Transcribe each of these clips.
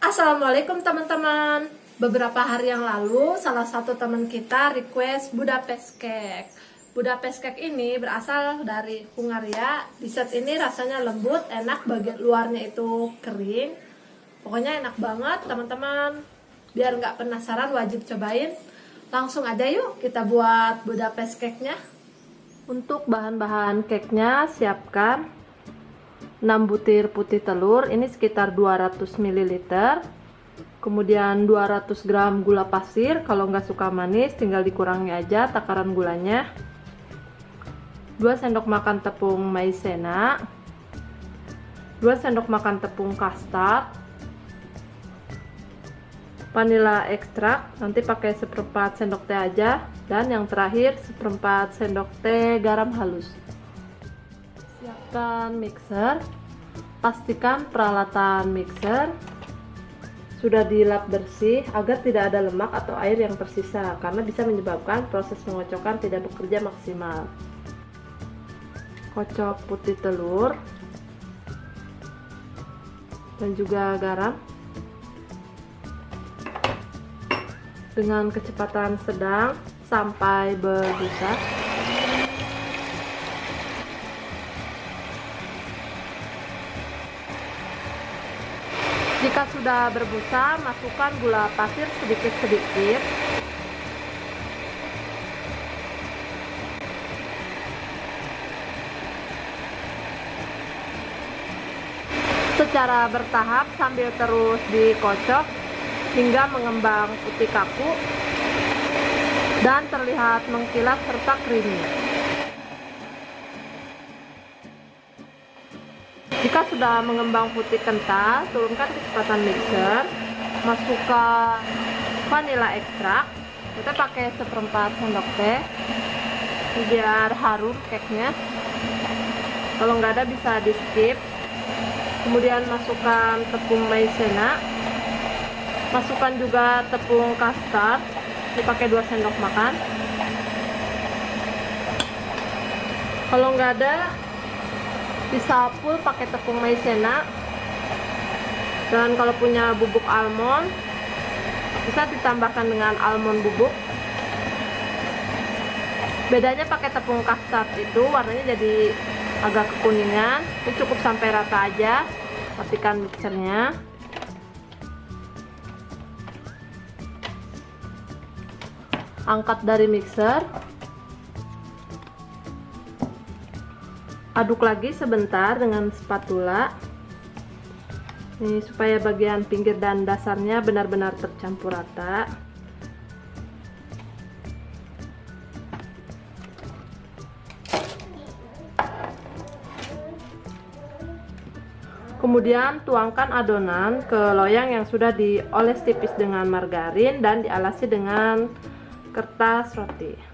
Assalamualaikum teman-teman. Beberapa hari yang lalu salah satu teman kita request Budapest cake. Budapest cake ini berasal dari Hungaria. Dessert ini rasanya lembut, enak, bagian luarnya itu kering. Pokoknya enak banget teman-teman. Biar nggak penasaran wajib cobain. Langsung aja yuk kita buat Budapest cake-nya. Untuk bahan-bahan cake-nya siapkan 6 butir putih telur, ini sekitar 200 ml. Kemudian 200 gram gula pasir, kalau nggak suka manis tinggal dikurangi aja takaran gulanya. 2 sendok makan tepung maizena, 2 sendok makan tepung custard, vanilla ekstrak, nanti pakai seperempat sendok teh aja, dan yang terakhir seperempat sendok teh garam halus. Siapkan mixer, pastikan peralatan mixer sudah dilap bersih agar tidak ada lemak atau air yang tersisa, karena bisa menyebabkan proses pengocokan tidak bekerja maksimal. Kocok putih telur dan juga garam dengan kecepatan sedang sampai berbusa. Jika sudah berbusa, masukkan gula pasir sedikit-sedikit. Secara bertahap sambil terus dikocok hingga mengembang putih kaku dan terlihat mengkilap serta creamy. Jika sudah mengembang putih kental, turunkan kecepatan mixer, masukkan vanilla ekstrak. Kita pakai seperempat sendok teh biar harum cake-nya. Kalau nggak ada bisa di skip. Kemudian masukkan tepung maizena, masukkan juga tepung custard, dipakai 2 sendok makan. Kalau nggak ada bisa full pakai tepung maizena, dan kalau punya bubuk almond bisa ditambahkan dengan almond bubuk. Bedanya pakai tepung custard itu warnanya jadi agak kekuningan. Ini cukup sampai rata aja, matikan mixernya. Angkat dari mixer, aduk lagi sebentar dengan spatula ini supaya bagian pinggir dan dasarnya benar-benar tercampur rata. Kemudian tuangkan adonan ke loyang yang sudah dioles tipis dengan margarin dan dialasi dengan kertas roti.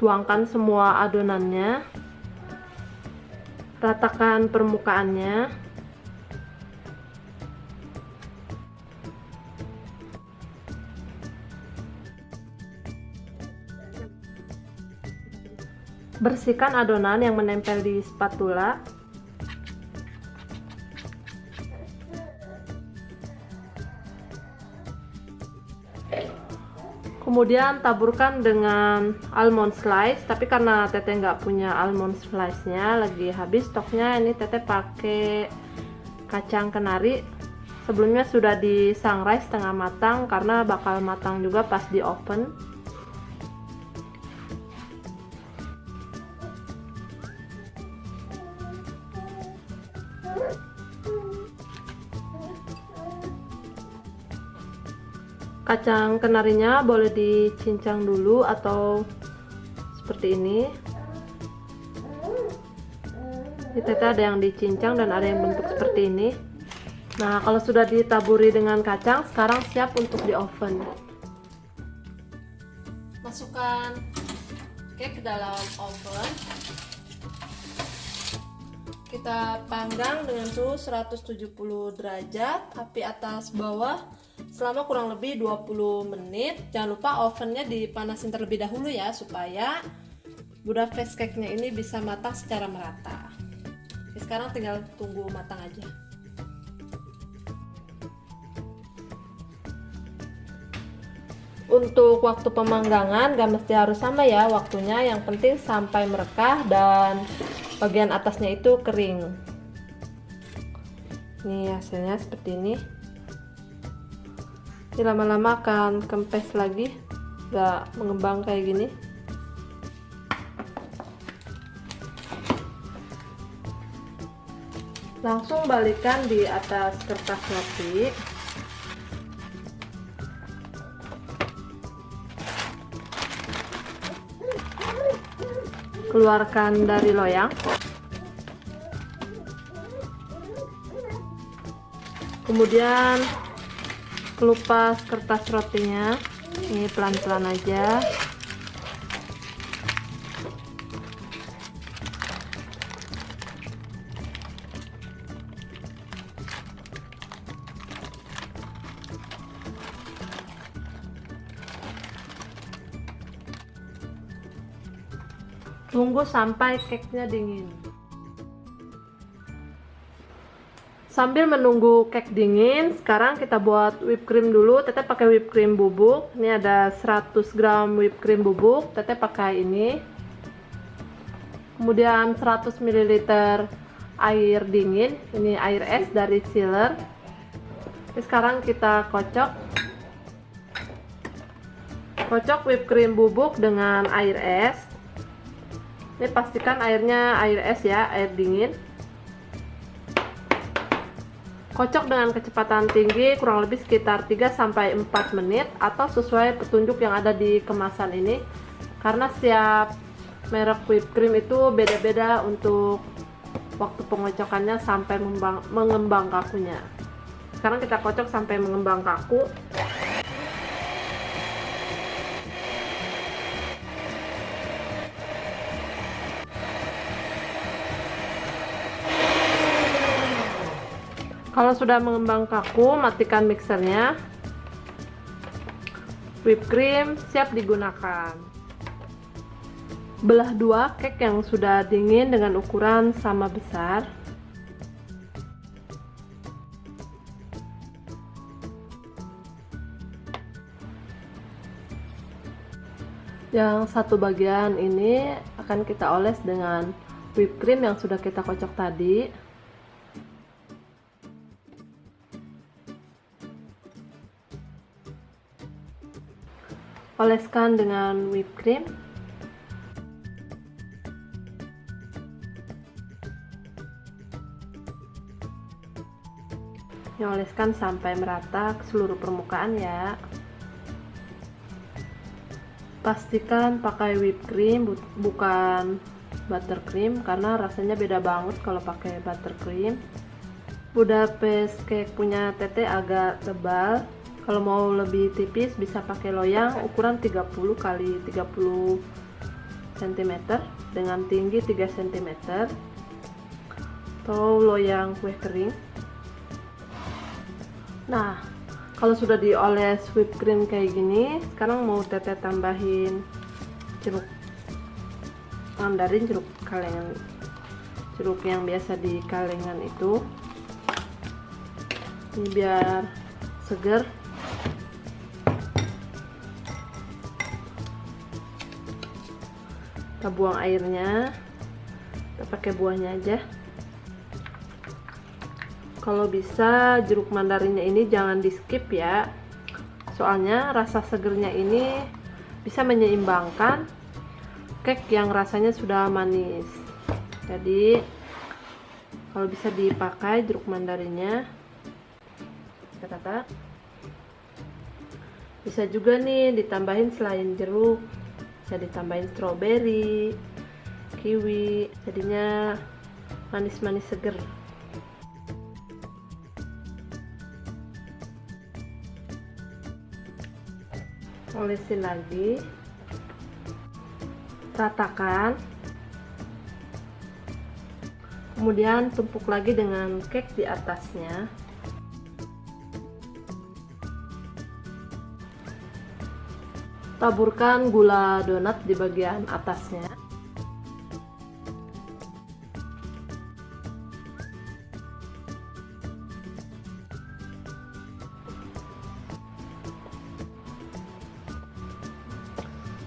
Tuangkan semua adonannya, ratakan permukaannya. Bersihkan adonan yang menempel di spatula. Kemudian taburkan dengan almond slice, tapi karena teteh nggak punya almond slice-nya, lagi habis stoknya, ini teteh pakai kacang kenari. Sebelumnya sudah di sangrai setengah matang karena bakal matang juga pas di oven. Kacang kenarinya boleh dicincang dulu atau seperti ini. Ini teteh ada yang dicincang dan ada yang bentuk seperti ini. Nah, kalau sudah ditaburi dengan kacang, sekarang siap untuk di oven. Masukkan cake ke dalam oven. Kita panggang dengan suhu 170 derajat, api atas bawah selama kurang lebih 20 menit. Jangan lupa ovennya dipanasin terlebih dahulu ya, supaya Budapest cake-nya ini bisa matang secara merata. Sekarang tinggal tunggu matang aja. Untuk waktu pemanggangan gak mesti harus sama ya waktunya, yang penting sampai merekah dan bagian atasnya itu kering. Nih hasilnya seperti ini. Ini lama-lama akan kempes lagi, gak mengembang kayak gini. Langsung balikan di atas kertas roti. Keluarkan dari loyang. Kemudian kelupas kertas rotinya. Ini pelan-pelan aja. Tunggu sampai cake-nya dingin. Sambil menunggu cake dingin, sekarang kita buat whipped cream dulu. Teteh pakai whipped cream bubuk. Ini ada 100 gram whipped cream bubuk. Teteh pakai ini. Kemudian 100 ml air dingin. Ini air es dari chiller. Sekarang kita kocok. Kocok whipped cream bubuk dengan air es. Ini pastikan airnya air es ya, air dingin. Kocok dengan kecepatan tinggi kurang lebih sekitar 3-4 menit atau sesuai petunjuk yang ada di kemasan ini. Karena setiap merek whipped cream itu beda-beda untuk waktu pengocokannya sampai mengembang kakunya. Sekarang kita kocok sampai mengembang kaku. Kalau sudah mengembang kaku, matikan mixernya. Whipped cream siap digunakan. Belah dua cake yang sudah dingin dengan ukuran sama besar. Yang satu bagian ini akan kita oles dengan whipped cream yang sudah kita kocok tadi. Oleskan dengan whipped cream. Oleskan sampai merata ke seluruh permukaan ya. Pastikan pakai whipped cream bukan buttercream karena rasanya beda banget kalau pakai buttercream. Budapest cake punya Teteh agak tebal. Kalau mau lebih tipis bisa pakai loyang ukuran 30 kali 30 cm dengan tinggi 3 cm atau loyang kue kering. Nah, kalau sudah dioles whipped cream kayak gini, sekarang mau Teteh tambahin jeruk mandarin, jeruk kalengan, jeruk yang biasa di kalengan itu. Ini biar seger. Kita buang airnya, kita pakai buahnya aja. Kalau bisa jeruk mandarinnya ini jangan di skip ya, soalnya rasa segernya ini bisa menyeimbangkan cake yang rasanya sudah manis. Jadi kalau bisa dipakai jeruk mandarinnya. Kata bisa juga nih ditambahin selain jeruk, bisa ditambahin strawberry, kiwi, jadinya manis-manis seger. Olesin lagi, ratakan, kemudian tumpuk lagi dengan cake di atasnya. Taburkan gula donat di bagian atasnya.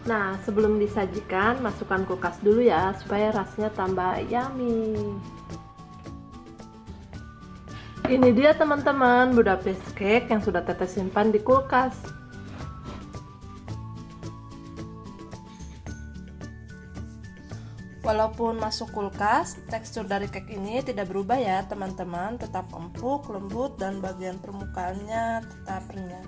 Nah, sebelum disajikan, masukkan kulkas dulu ya, supaya rasanya tambah yummy. Ini dia teman-teman, Budapest cake yang sudah Teteh simpan di kulkas. Walaupun masuk kulkas, tekstur dari cake ini tidak berubah ya teman-teman, tetap empuk, lembut, dan bagian permukaannya tetap renyah.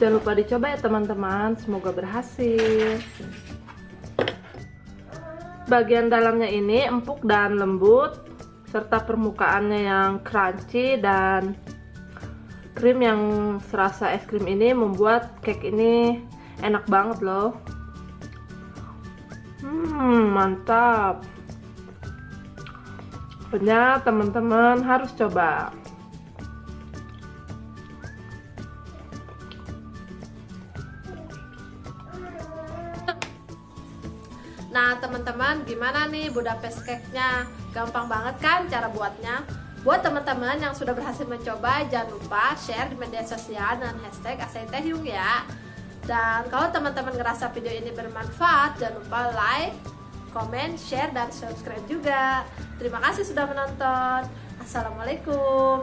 Jangan lupa dicoba ya teman-teman, semoga berhasil. Bagian dalamnya ini empuk dan lembut, serta permukaannya yang crunchy dan krim yang serasa es krim ini membuat cake ini enak banget loh. Mantap. Pokoknya teman-teman harus coba. Nah teman-teman, gimana nih Budapest cake-nya? Gampang banget kan cara buatnya? Buat teman-teman yang sudah berhasil mencoba, jangan lupa share di media sosial dengan hashtag #AsaiTehYung ya. Dan kalau teman-teman ngerasa video ini bermanfaat, jangan lupa like, komen, share, dan subscribe juga. Terima kasih sudah menonton. Assalamualaikum.